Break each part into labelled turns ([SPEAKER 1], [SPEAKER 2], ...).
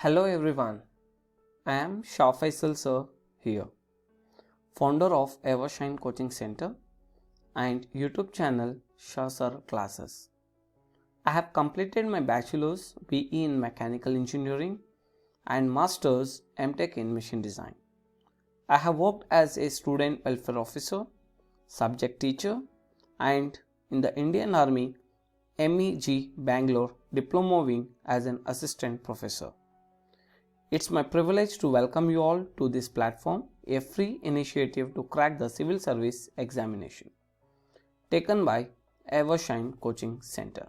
[SPEAKER 1] Hello everyone, I am Shah sir here, founder of Evershine Coaching Center and YouTube channel Shah Sir Classes. I have completed my bachelor's BE in Mechanical Engineering and master's MTech in Machine Design. I have worked as a student welfare officer, subject teacher and in the Indian Army MEG Bangalore Diploma Wing as an assistant professor. It's my privilege to welcome you all to this platform, a free initiative to crack the civil service examination, taken by Evershine Coaching Center.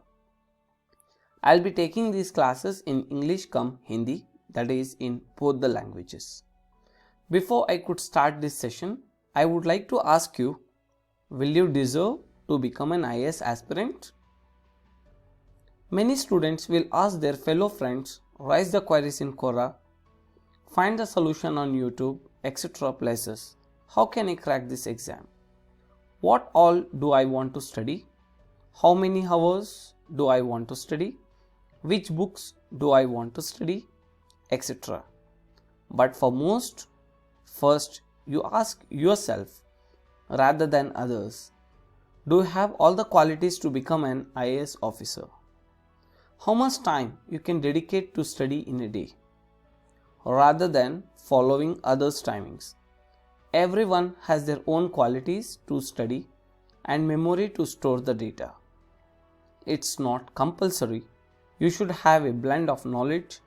[SPEAKER 1] I'll be taking these classes in English cum Hindi, that is in both the languages. Before I could start this session, I would like to ask you, will you deserve to become an IAS aspirant? Many students will ask their fellow friends, raise the queries in Quora, find the solution on YouTube, etc. places. How can I crack this exam? What all do I want to study? How many hours do I want to study? Which books do I want to study? Etc. But for most, first you ask yourself rather than others, do you have all the qualities to become an IAS officer? How much time you can dedicate to study in a day, rather than following others' timings? Everyone has their own qualities to study and memory to store the data. It's not compulsory. You should have a blend of knowledge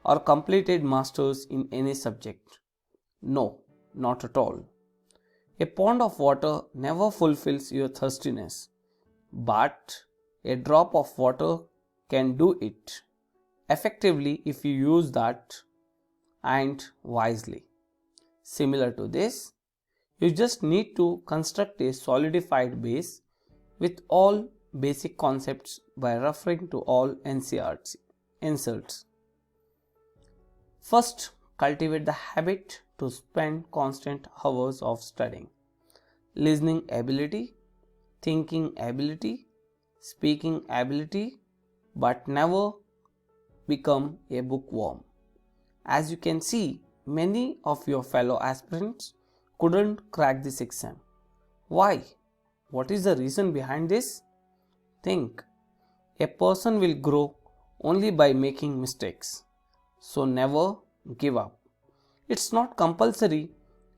[SPEAKER 1] or completed masters in any subject. No, not at all. A pond of water never fulfills your thirstiness, but a drop of water can do it effectively if you use that and wisely. Similar to this, you just need to construct a solidified base with all basic concepts by referring to all NCERTs. First, cultivate the habit to spend constant hours of studying. Listening ability, thinking ability, speaking ability, but never become a bookworm. As you can see, many of your fellow aspirants couldn't crack this exam. Why? What is the reason behind this? Think. A person will grow only by making mistakes. So never give up. It's not compulsory.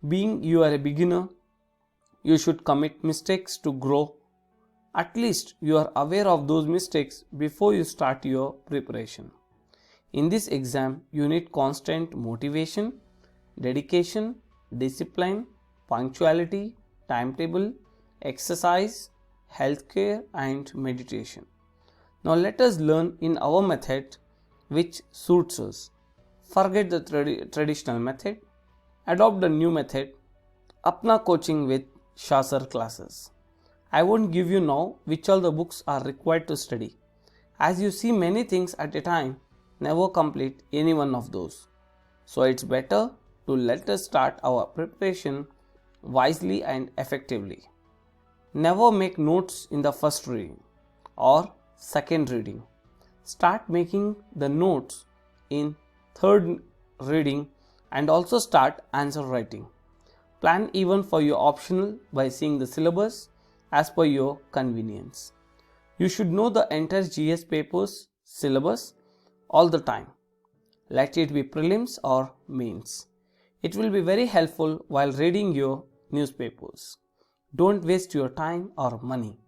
[SPEAKER 1] Being you are a beginner, you should commit mistakes to grow. At least you are aware of those mistakes before you start your preparation. In this exam, you need constant motivation, dedication, discipline, punctuality, timetable, exercise, healthcare and meditation. Now let us learn in our method which suits us. Forget the traditional method, adopt the new method, Apna Coaching with Shah Sir Classes. I won't give you now which all the books are required to study. As you see many things at a time, never complete any one of those. So it's better to let us start our preparation wisely and effectively. Never make notes in the first reading or second reading. Start making the notes in third reading and also start answer writing. Plan even for your optional by seeing the syllabus as per your convenience. You should know the entire GS papers syllabus all the time. Let it be prelims or mains. It will be very helpful while reading your newspapers. Don't waste your time or money.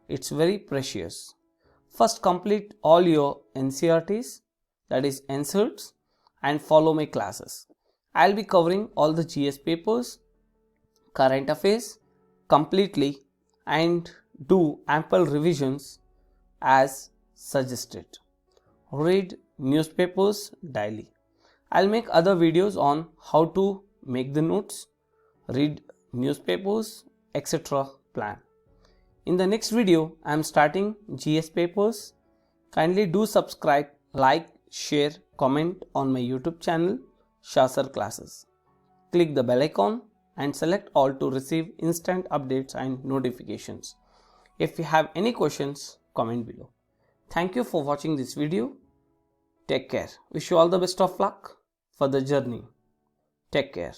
[SPEAKER 1] It's very precious. First complete all your NCERTs, that is NCERTs, and follow my classes. I'll be covering all the GS papers, current affairs completely and do ample revisions as suggested. Read newspapers daily. I'll make other videos on how to make the notes, read newspapers, etc. plan. In the next video, I am starting GS papers. Kindly do subscribe, like, share, comment on my YouTube channel Shah Sir Classes. Click the bell icon and select all to receive instant updates and notifications. If you have any questions, comment below. Thank you for watching this video. Take care. Wish you all the best of luck for the journey. Take care.